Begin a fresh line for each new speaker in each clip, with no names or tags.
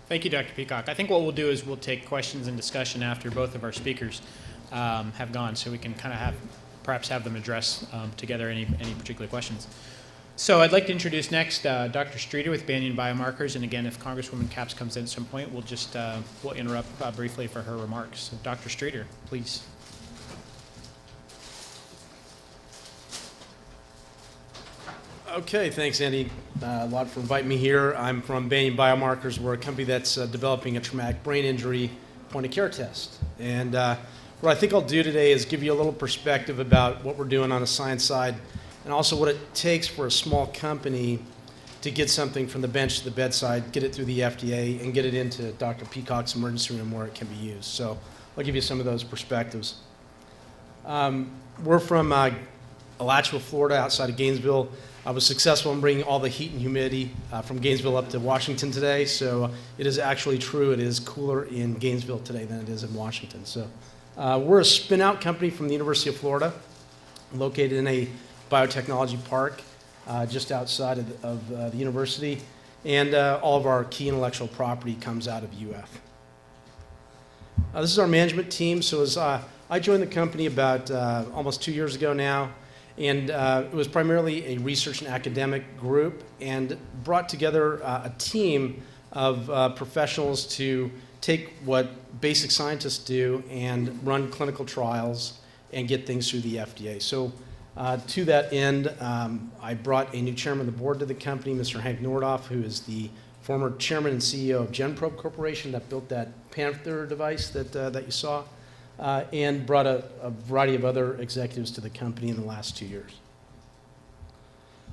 Thank you, Dr. Peacock. I think what we'll do is we'll take questions and discussion after both of our speakers have gone, so we can kind of perhaps have them address together any particular questions. So I'd like to introduce next Dr. Streeter with Banyan Biomarkers, and again, if Congresswoman Capps comes in at some point, we'll interrupt briefly for her remarks. So Dr. Streeter, please.
Okay, thanks, Andy. A lot for inviting me here. I'm from Banyan Biomarkers. We're a company that's developing a traumatic brain injury point-of-care test. And what I think I'll do today is give you a little perspective about what we're doing on the science side, and also what it takes for a small company to get something from the bench to the bedside, get it through the FDA, and get it into Dr. Peacock's emergency room where it can be used. So I'll give you some of those perspectives. We're from Alachua, Florida, outside of Gainesville. I was successful in bringing all the heat and humidity from Gainesville up to Washington today, so it is actually true. It is cooler in Gainesville today than it is in Washington. So we're a spin-out company from the University of Florida, located in a biotechnology park just outside of the university, and all of our key intellectual property comes out of UF. This is our management team. So as I joined the company about almost 2 years ago now, and it was primarily a research and academic group, and brought together a team of professionals to take what basic scientists do and run clinical trials and get things through the FDA. So to that end, I brought a new chairman of the board to the company, Mr. Hank Nordoff, who is the former chairman and CEO of GenProbe Corporation that built that Panther device that you saw. And brought a variety of other executives to the company in the last 2 years.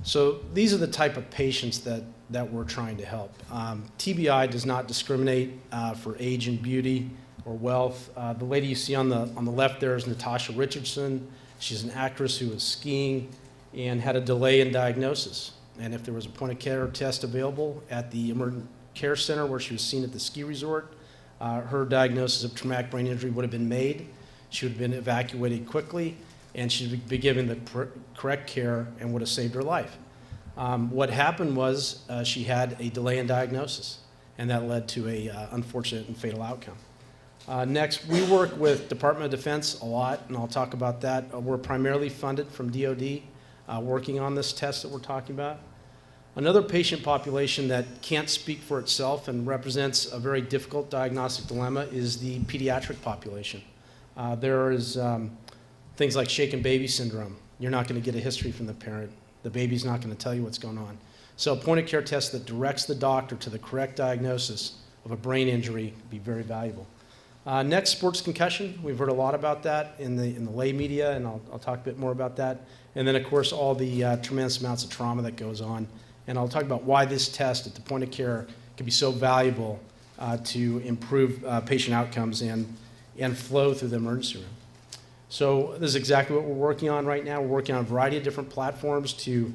So these are the type of patients that we're trying to help. TBI does not discriminate for age and beauty or wealth. The lady you see on the left there is Natasha Richardson. She's an actress who was skiing and had a delay in diagnosis. And if there was a point-of-care test available at the emergent care center where she was seen at the ski resort, her diagnosis of traumatic brain injury would have been made. She would have been evacuated quickly, and she would be given the correct care and would have saved her life. What happened was she had a delay in diagnosis, and that led to an unfortunate and fatal outcome. Next, we work with Department of Defense a lot, and I'll talk about that. We're primarily funded from DoD, working on this test that we're talking about. Another patient population that can't speak for itself and represents a very difficult diagnostic dilemma is the pediatric population. There is things like shaken baby syndrome. You're not going to get a history from the parent. The baby's not going to tell you what's going on. So a point-of-care test that directs the doctor to the correct diagnosis of a brain injury would be very valuable. Next, sports concussion. We've heard a lot about that in the lay media, and I'll talk a bit more about that. And then, of course, all the tremendous amounts of trauma that goes on. And I'll talk about why this test at the point of care can be so valuable to improve patient outcomes and flow through the emergency room. So this is exactly what we're working on right now. We're working on a variety of different platforms to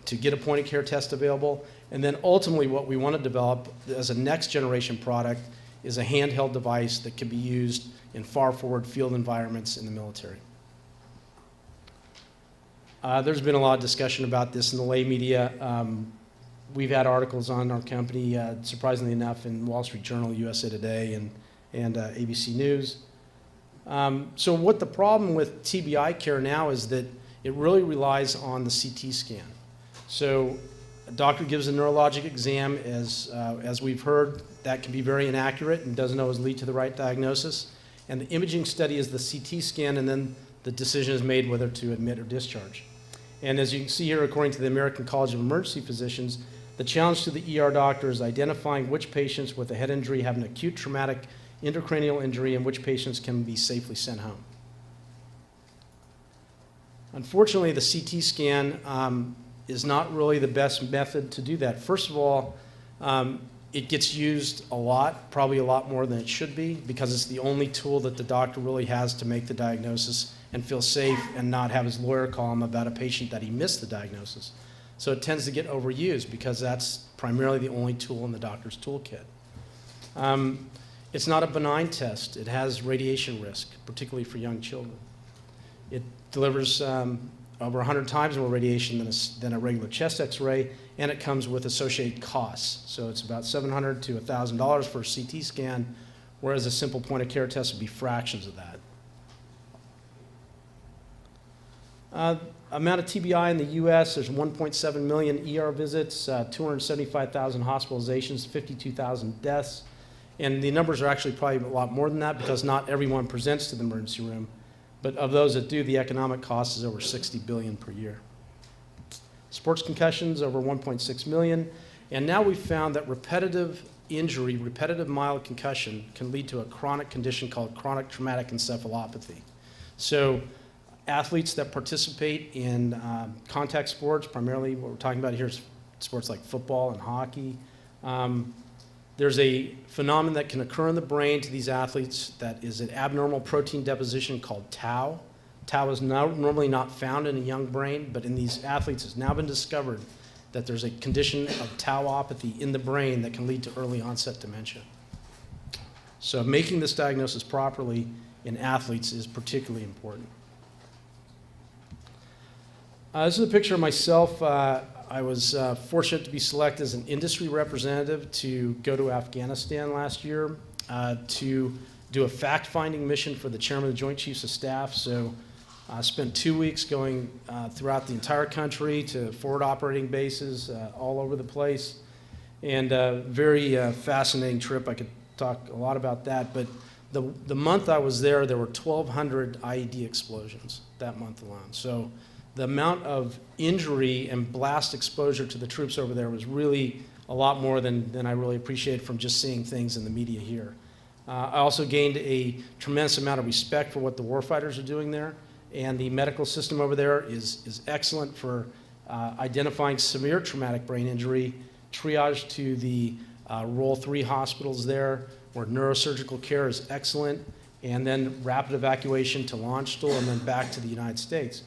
get a point of care test available. And then ultimately what we want to develop as a next generation product is a handheld device that can be used in far forward field environments in the military. There's been a lot of discussion about this in the lay media. We've had articles on our company, surprisingly enough, in Wall Street Journal, USA Today, and ABC News. So what the problem with TBI Care now is that it really relies on the CT scan. So a doctor gives a neurologic exam, as we've heard, that can be very inaccurate and doesn't always lead to the right diagnosis. And the imaging study is the CT scan, and then the decision is made whether to admit or discharge. And as you can see here, according to the American College of Emergency Physicians, the challenge to the ER doctor is identifying which patients with a head injury have an acute traumatic intracranial injury and which patients can be safely sent home. Unfortunately, the CT scan is not really the best method to do that. First of all, it gets used a lot, probably a lot more than it should be, because it's the only tool that the doctor really has to make the diagnosis and feel safe and not have his lawyer call him about a patient that he missed the diagnosis. So it tends to get overused because that's primarily the only tool in the doctor's toolkit. It's not a benign test. It has radiation risk, particularly for young children. It delivers over 100 times more radiation than a regular chest X-ray, and it comes with associated costs. So it's about $700 to $1,000 for a CT scan, whereas a simple point-of-care test would be fractions of that. Amount of TBI in the U.S., there's 1.7 million ER visits, 275,000 hospitalizations, 52,000 deaths. And the numbers are actually probably a lot more than that because not everyone presents to the emergency room. But of those that do, the economic cost is over $60 billion per year. Sports concussions, over 1.6 million. And now we've found that repetitive injury, repetitive mild concussion, can lead to a chronic condition called chronic traumatic encephalopathy. So athletes that participate in contact sports, primarily what we're talking about here is sports like football and hockey, there's a phenomenon that can occur in the brain to these athletes that is an abnormal protein deposition called tau. Tau is normally not found in a young brain, but in these athletes it's now been discovered that there's a condition of tauopathy in the brain that can lead to early onset dementia. So making this diagnosis properly in athletes is particularly important. This is a picture of myself. I was fortunate to be selected as an industry representative to go to Afghanistan last year to do a fact-finding mission for the chairman of the Joint Chiefs of Staff. So I spent 2 weeks going throughout the entire country to forward operating bases all over the place. And a very fascinating trip. I could talk a lot about that. But the month I was there were 1,200 IED explosions that month alone. So the amount of injury and blast exposure to the troops over there was really a lot more than I really appreciated from just seeing things in the media here. I also gained a tremendous amount of respect for what the warfighters are doing there, and the medical system over there is excellent for identifying severe traumatic brain injury, triage to the Role 3 hospitals there, where neurosurgical care is excellent, and then rapid evacuation to Landstuhl and then back to the United States.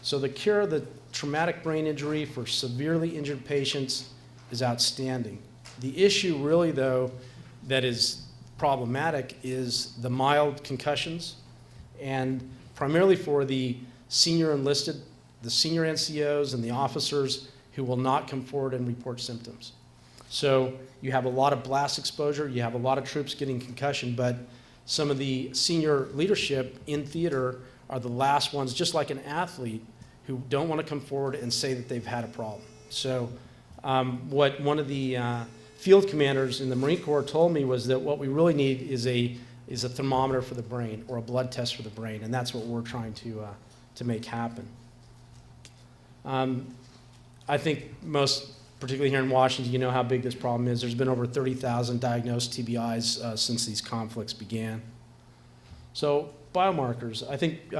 So the cure of the traumatic brain injury for severely injured patients is outstanding. The issue really, though, that is problematic is the mild concussions, and primarily for the senior enlisted, the senior NCOs and the officers who will not come forward and report symptoms. So you have a lot of blast exposure, you have a lot of troops getting concussion, but some of the senior leadership in theater are the last ones, just like an athlete, who don't want to come forward and say that they've had a problem. So what one of the field commanders in the Marine Corps told me was that what we really need is a thermometer for the brain or a blood test for the brain, and that's what we're trying to make happen. I think most, particularly here in Washington, you know how big this problem is. There's been over 30,000 diagnosed TBIs since these conflicts began. So biomarkers, I think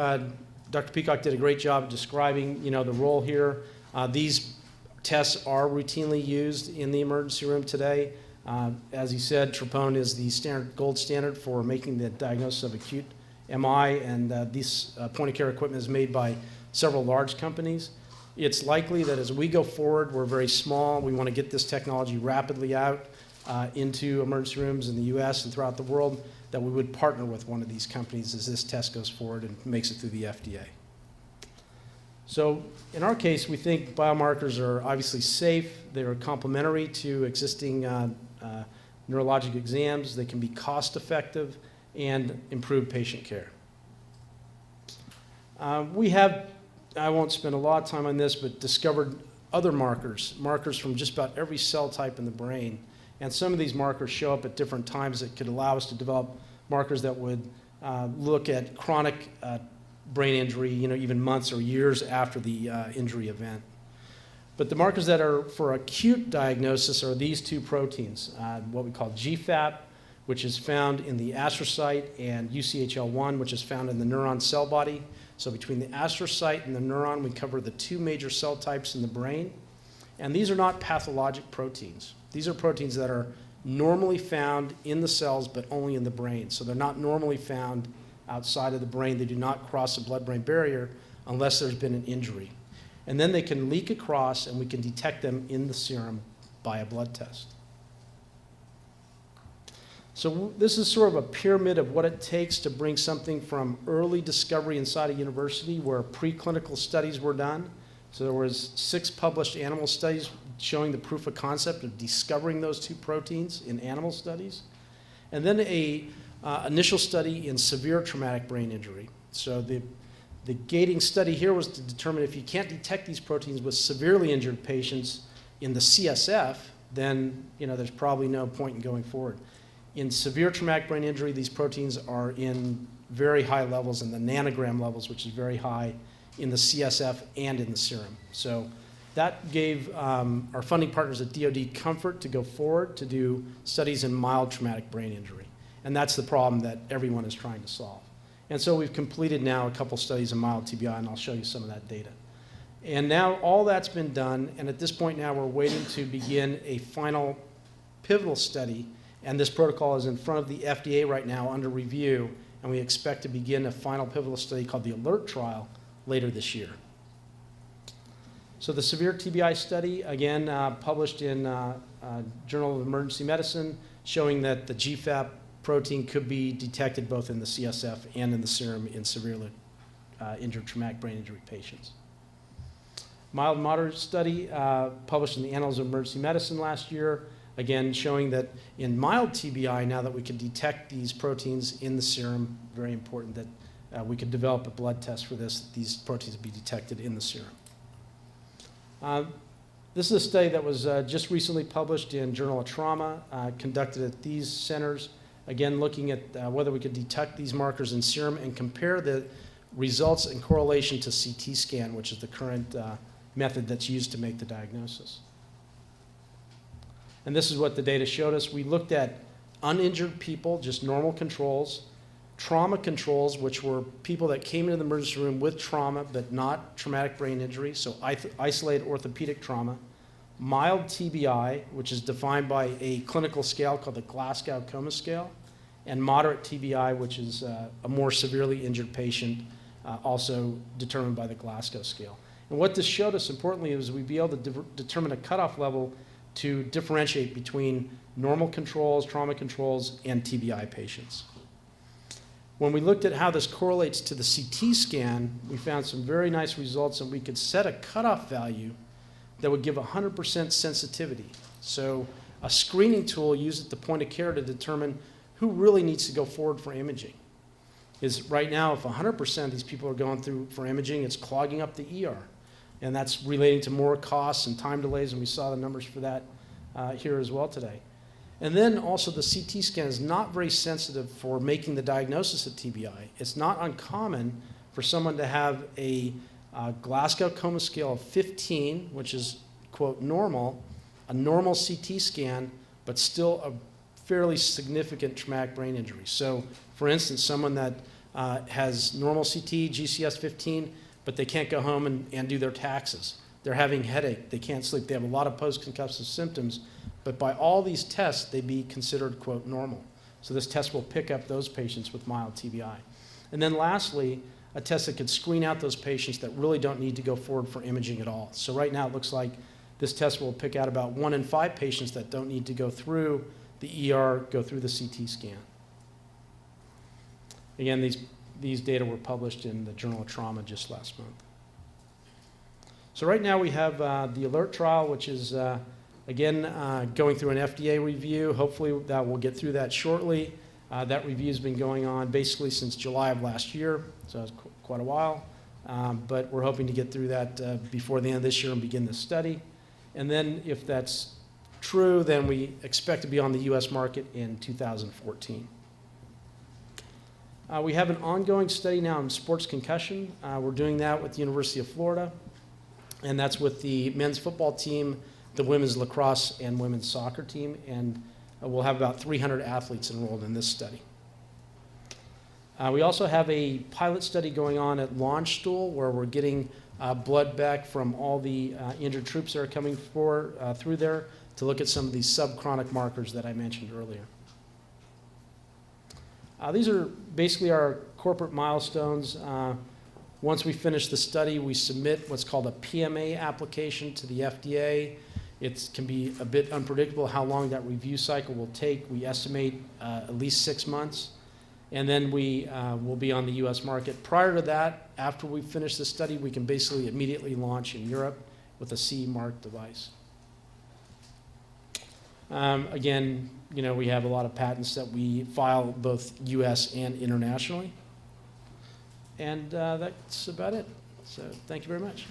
Dr. Peacock did a great job of describing, the role here. These tests are routinely used in the emergency room today. As he said, troponin is the gold standard for making the diagnosis of acute MI, and this point-of-care equipment is made by several large companies. It's likely that as we go forward, we're very small. We want to get this technology rapidly out into emergency rooms in the U.S. and throughout the world, that we would partner with one of these companies as this test goes forward and makes it through the FDA. So in our case, we think biomarkers are obviously safe. They are complementary to existing neurologic exams. They can be cost-effective and improve patient care. We have, I won't spend a lot of time on this, but discovered other markers from just about every cell type in the brain. And some of these markers show up at different times that could allow us to develop markers that would look at chronic brain injury, even months or years after the injury event. But the markers that are for acute diagnosis are these two proteins, what we call GFAP, which is found in the astrocyte, and UCHL1, which is found in the neuron cell body. So between the astrocyte and the neuron, we cover the two major cell types in the brain. And these are not pathologic proteins. These are proteins that are normally found in the cells, but only in the brain. So they're not normally found outside of the brain. They do not cross the blood-brain barrier unless there's been an injury. And then they can leak across, and we can detect them in the serum by a blood test. So this is sort of a pyramid of what it takes to bring something from early discovery inside a university where preclinical studies were done. So there was 6 published animal studies showing the proof of concept of discovering those 2 proteins in animal studies. And then a initial study in severe traumatic brain injury. So the gating study here was to determine if you can't detect these proteins with severely injured patients in the CSF, then there's probably no point in going forward. In severe traumatic brain injury, these proteins are in very high levels, in the nanogram levels, which is very high in the CSF and in the serum. So that gave our funding partners at DoD comfort to go forward to do studies in mild traumatic brain injury. And that's the problem that everyone is trying to solve. And so we've completed now a couple studies in mild TBI, and I'll show you some of that data. And now all that's been done, and at this point now we're waiting to begin a final pivotal study, and this protocol is in front of the FDA right now under review, and we expect to begin a final pivotal study called the ALERT trial later this year. So the severe TBI study, again, published in Journal of Emergency Medicine, showing that the GFAP protein could be detected both in the CSF and in the serum in severely injured traumatic brain injury patients. Mild moderate study published in the Annals of Emergency Medicine last year, again showing that in mild TBI, now that we can detect these proteins in the serum, very important that we could develop a blood test for this, that these proteins be detected in the serum. This is a study that was just recently published in Journal of Trauma, conducted at these centers, again looking at whether we could detect these markers in serum and compare the results in correlation to CT scan, which is the current method that's used to make the diagnosis. And this is what the data showed us. We looked at uninjured people, just normal controls, trauma controls, which were people that came into the emergency room with trauma but not traumatic brain injury, so isolated orthopedic trauma, mild TBI, which is defined by a clinical scale called the Glasgow Coma Scale, and moderate TBI, which is a more severely injured patient, also determined by the Glasgow scale. And what this showed us, importantly, is we'd be able to determine a cutoff level to differentiate between normal controls, trauma controls, and TBI patients. When we looked at how this correlates to the CT scan, we found some very nice results, and we could set a cutoff value that would give 100% sensitivity. So a screening tool used at the point of care to determine who really needs to go forward for imaging. Is right now, if 100% of these people are going through for imaging, it's clogging up the ER. And that's relating to more costs and time delays, and we saw the numbers for that here as well today. And then also the CT scan is not very sensitive for making the diagnosis of TBI. It's not uncommon for someone to have a Glasgow Coma Scale of 15, which is, quote, normal, a normal CT scan, but still a fairly significant traumatic brain injury. So, for instance, someone that has normal CT, GCS 15, but they can't go home and do their taxes. They're having headache, they can't sleep, they have a lot of post-concussive symptoms, but by all these tests, they'd be considered, quote, normal. So this test will pick up those patients with mild TBI. And then lastly, a test that could screen out those patients that really don't need to go forward for imaging at all. So right now it looks like this test will pick out about 1 in 5 patients that don't need to go through the ER, go through the CT scan. Again, these data were published in the Journal of Trauma just last month. So right now we have the ALERT trial, which is, again, going through an FDA review. Hopefully that we'll get through that shortly. That review has been going on basically since July of last year, so it's quite a while. But we're hoping to get through that before the end of this year and begin the study. And then if that's true, then we expect to be on the US market in 2014. We have an ongoing study now in sports concussion. We're doing that with the University of Florida, and that's with the men's football team, the women's lacrosse, and women's soccer team, and we'll have about 300 athletes enrolled in this study. We also have a pilot study going on at Launchstool, where we're getting blood back from all the injured troops that are coming through there to look at some of these subchronic markers that I mentioned earlier. These are basically our corporate milestones. Once we finish the study, we submit what's called a PMA application to the FDA. It can be a bit unpredictable how long that review cycle will take. We estimate at least 6 months, and then we will be on the U.S. market. Prior to that, after we finish the study, we can basically immediately launch in Europe with a CE-marked device. Again, we have a lot of patents that we file both U.S. and internationally. And that's about it. So thank you very much.